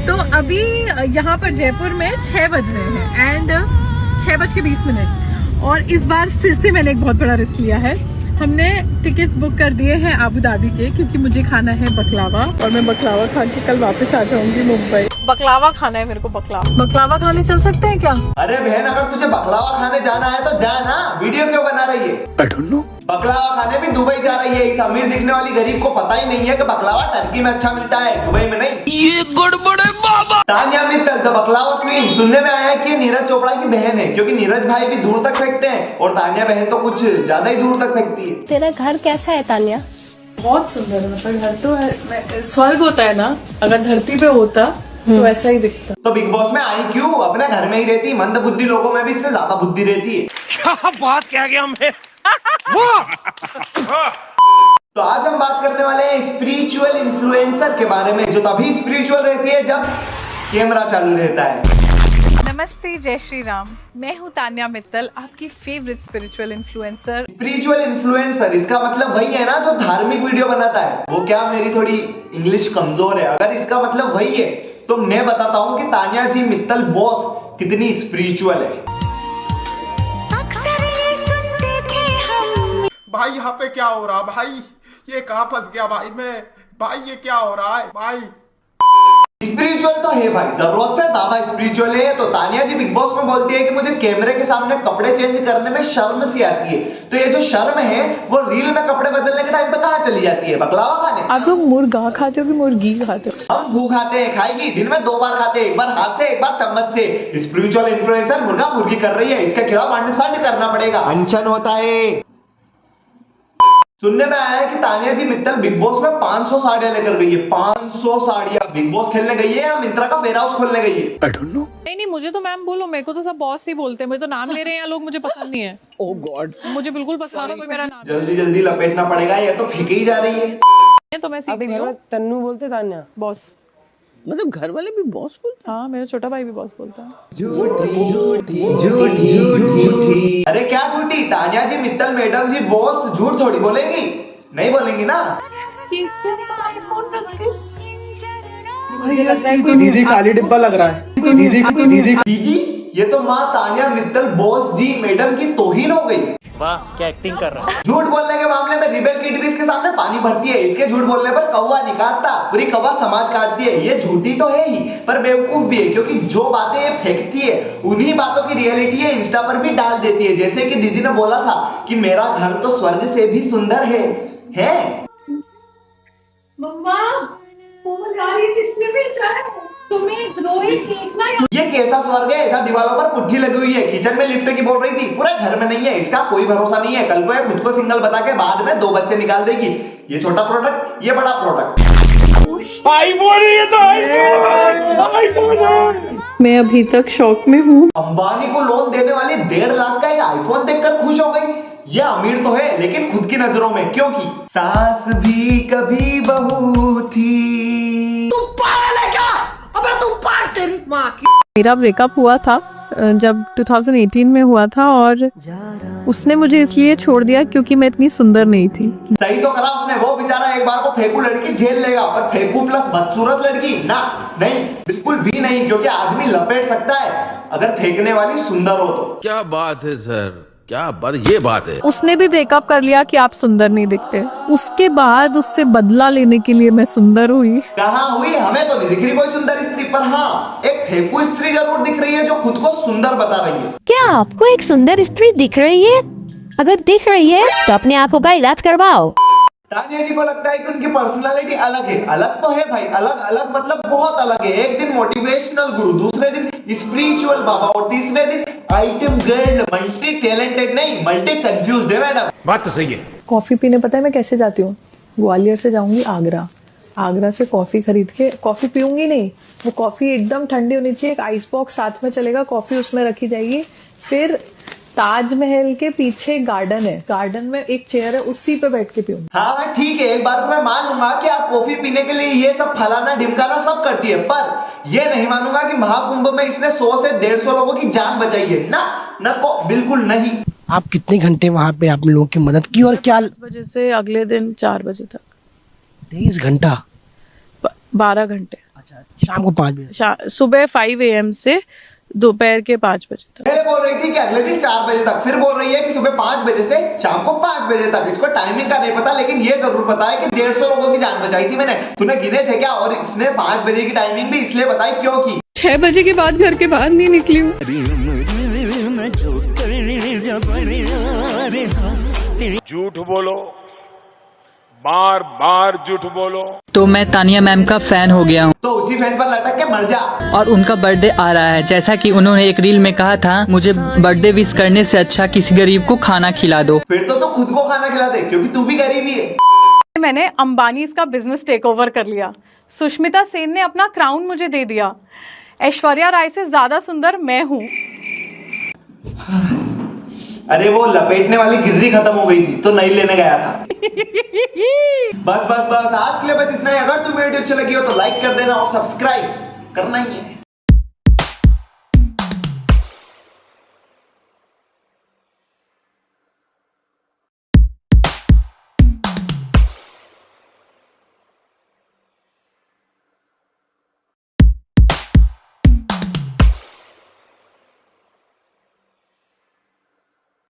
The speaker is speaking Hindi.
तो अभी यहाँ पर जयपुर में 6 बज रहे हैं एंड 6:20 और इस बार फिर से मैंने एक बहुत बड़ा रिस्क लिया है। हमने टिकट्स बुक कर दिए हैं अबू धाबी के, क्योंकि मुझे खाना है बकलावा और मैं बकलावा खा के कल वापस आ जाऊंगी मुंबई। बकलावा खाना है मेरे को। बकलावा खाने चल सकते हैं क्या? अरे बहन, अगर तुझे बकलावा खाने जाना है तो जा ना, वीडियो क्यों बना रही है? I don't know। बकलावा खाने भी दुबई जा रही है। इस अमीर दिखने वाली गरीब को पता ही नहीं है कि बकलावा टर्की में अच्छा मिलता है, दुबई में नहीं। ये गड़बड़ है बाबा। Tania Mittal the baklava queen. सुनने में आया है कि ये नीरज चोपड़ा की बहन है, क्योंकि नीरज भाई भी दूर तक फेंकते हैं और तानिया बहन तो कुछ ज्यादा ही दूर तक फेंकती है। तेरा घर कैसा है तानिया? बहुत सुंदर है, मतलब घर तो है, स्वर्ग होता है ना, अगर धरती पे होता तो ऐसा ही दिखता। तो बिग बॉस में आई क्यों? अपने घर में ही रहती। मंद बुद्धि लोगों में भी इससे ज्यादा बुद्धि रहती है। क्या बात कह गया मैं। तो आज हम बात करने वाले हैं स्पिरिचुअल इन्फ्लुएंसर के बारे में, जो तभी स्पिरिचुअल रहती है जब कैमरा चालू रहता है। नमस्ते, जय श्री राम। मैं हूँ तान्या मित्तल, आपकी favourite spiritual influencer. Spiritual influencer, इसका मतलब वही है ना जो धार्मिक वीडियो बनाता है। वो क्या, मेरी थोड़ी इंग्लिश कमजोर है। अगर इसका मतलब वही है तो मैं बताता हूँ कि तान्या जी मित्तल बॉस कितनी स्पिरिचुअल है। भाई यहाँ पे क्या हो रहा भाई? ये कहाँ फंस गया भाई मैं? भाई ये क्या हो रहा है भाई? स्पिरिचुअल तो है भाई, जरूरत से ज्यादा स्पिरिचुअल है। तो तानिया जी बिग बॉस में बोलती है कि मुझे कैमरे के सामने कपड़े चेंज करने में शर्म सी आती है। तो ये जो शर्म है वो रील में कपड़े बदलने के टाइम पे कहाँ चली जाती है? बकलावा खाने। आप लोग मुर्गा खाते हो कि मुर्गी खाते हो? हम घू खाते हैं, खाएगी दिन में 2 बार खाते हैं, एक बार हाथ से एक बार चम्मच से। स्पिरिचुअल इन्फ्लुएंसर मुर्गा मुर्गी कर रही है, इसके खिलाफ अंडरस्टैंड करना पड़ेगा। अनशन होता है। सुनने में आया है कि तानिया जी मित्तल बिग बॉस में 500 साड़ियां लेकर गई है। 500 साड़ियां बिग बॉस खेलने गई है या मिंत्रा का फेयर हाउस खोलने गई है? I don't know। नहीं, मुझे तो मैम बोलो, मेरे को तो सब बॉस ही बोलते हैं। मुझे तो नाम ले रहे हैं लोग, मुझे पसंद नहीं है। ओह गॉड, मुझे बिल्कुल पसंद है मेरा नाम। जल्दी जल्दी लपेटना पड़ेगा, ये तो फेंके ही जा रही है। तो मैं सीख रही हूँ। तन्नू बोलते तान्या बॉस, मतलब घर वाले भी बॉस बोलते? हाँ, मेरा छोटा भाई भी बॉस बोलता है। झूठी झूठी झूठी झूठी। अरे क्या झूठी? तानिया जी मित्तल मैडम जी बॉस झूठ थोड़ी बोलेंगी, नहीं बोलेंगी ना। दीदी खाली डिब्बा लग रहा है। दीदी, ये तो माँ तानिया मित्तल बॉस जी मैडम की तौहीन हो गई। वाह, क्या एक्टिंग कर रहा है। झूठ बोलने के मामले में रिबेल किड भी इसके सामने पानी भरती है। इसके झूठ बोलने पर कौवा नहीं काटता, पूरी कौवा समाज काटती है। ये झूठी तो है ही पर बेवकूफ भी है, क्योंकि जो बातें ये फेंकती है उन्हीं बातों की रियलिटी है इंस्टा पर भी डाल देती है। जैसे कि दीदी ने बोला था कि मेरा घर तो स्वर्ग से भी सुंदर है। मम्मा, किसने भेजा है तुम्हें? रोहित देखना। ये कैसा स्वर्ग है जहाँ दीवारों पर पुट्ठी लगी हुई है? किचन में लिफ्ट की बोल रही थी, पूरे घर में नहीं है। इसका कोई भरोसा नहीं है। कल को ये खुद को सिंगल बता के बाद में 2 बच्चे निकाल देगी। ये छोटा प्रोडक्ट, ये बड़ा प्रोडक्ट। आईफोन है, ये तो आईफोन है। मैं अभी तक शॉक में हूँ। अंबानी को लोन देने वाली 1.5 लाख का एक आईफोन देखकर खुश हो गई। ये अमीर तो है लेकिन खुद की नजरों में, क्योंकि सास भी कभी बहू थी। तू पागल है क्या? अबे तू पागल, तेरी माँ की। मेरा ब्रेकअप हुआ था जब 2018 में हुआ था, और उसने मुझे इसलिए छोड़ दिया क्योंकि मैं इतनी सुंदर नहीं थी। सही तो करा उसने। वो बेचारा एक बार को फेंकू लड़की झेल लेगा, पर फेंकू प्लस बदसूरत लड़की ना, नहीं, बिल्कुल भी नहीं। क्योंकि आदमी लपेट सकता है अगर फेंकने वाली सुंदर हो तो। क्या बात है सर, क्या बात, ये बात है। उसने भी ब्रेकअप कर लिया कि आप सुंदर नहीं दिखते। उसके बाद उससे बदला लेने के लिए मैं सुंदर हुई। कहाँ हुई? हमें तो नहीं दिख रही कोई सुंदर स्त्री, पर हाँ एक फेंकू स्त्री जरूर दिख रही है जो खुद को सुंदर बता रही है। क्या आपको एक सुंदर स्त्री दिख रही है? अगर दिख रही है तो अपने आंखों का इलाज करवाओ। तानिया जी को लगता है कि उनकी पर्सनालिटी अलग है। अलग तो है भाई, अलग अलग मतलब बहुत अलग है। एक दिन मोटिवेशनल गुरु, दूसरे दिन स्पिरिचुअल बाबा और तीसरे दिन आइटम गर्ल। मल्टी टैलेंटेड नहीं, मल्टी कंफ्यूज्ड है मैडम। बात तो सही है। कॉफी पीने पता है मैं कैसे जाती हूँ? ग्वालियर से जाऊंगी आगरा, आगरा से कॉफी खरीद के, कॉफी पीऊंगी नहीं, वो कॉफी एकदम ठंडी होनी चाहिए। एक आइस बॉक्स साथ में चलेगा, कॉफी उसमें रखी जाएगी। फिर ताजमहल के पीछे गार्डन है, गार्डन में एक चेयर है, उसी पे बैठ के पीऊंगी। हाँ ठीक है, एक बार तो मैं मान लूंगा कि आप कॉफी पीने के लिए ये सब फलाना ढिमकाना सब करती है, पर ये नहीं मानूंगा कि महाकुंभ में इसने 100 से 150 लोगों की जान बचाई है। ना को बिल्कुल नहीं। आप कितने घंटे वहाँ पे आपने लोगों की मदद की और क्या? 5 बजे से अगले दिन 4 बजे तक। 23 घंटा? 12 घंटे। शाम को 5 बजे सुबह 5 AM से दोपहर के 5 बजे तक। पहले बोल रही थी कि अगले दिन 4 बजे तक, फिर बोल रही है कि सुबह 5 बजे से शाम को 5 बजे तक। इसको टाइमिंग का नहीं पता, लेकिन ये जरूर पता है कि 150 लोगों की जान बचाई थी मैंने। तूने गिने थे क्या? और इसने 5 बजे की टाइमिंग भी इसलिए बताई क्यों की? 6 बजे के बाद घर के बाहर नहीं निकली हूँ। झूठ बोलो, बार बार झूठ बोलो। तो मैं तानिया मैम का फैन हो गया हूँ तो उसी फैन पर लटक के मर जा। और उनका बर्थडे आ रहा है, जैसा कि उन्होंने एक रील में कहा था, मुझे बर्थडे विश करने से अच्छा किसी गरीब को खाना खिला दो। फिर तो खुद को खाना खिला दे, क्योंकि तू भी गरीब ही है। मैंने अंबानी का बिजनेस टेक ओवर कर लिया। सुष्मिता सेन ने अपना क्राउन मुझे दे दिया। ऐश्वर्या राय से ज्यादा सुंदर मैं हूँ। अरे वो लपेटने वाली गिर्री खत्म हो गई थी तो नई लेने गया था। बस आज के लिए बस इतना ही। अगर तुम्हें वीडियो अच्छी लगी हो तो लाइक कर देना और सब्सक्राइब करना ही है।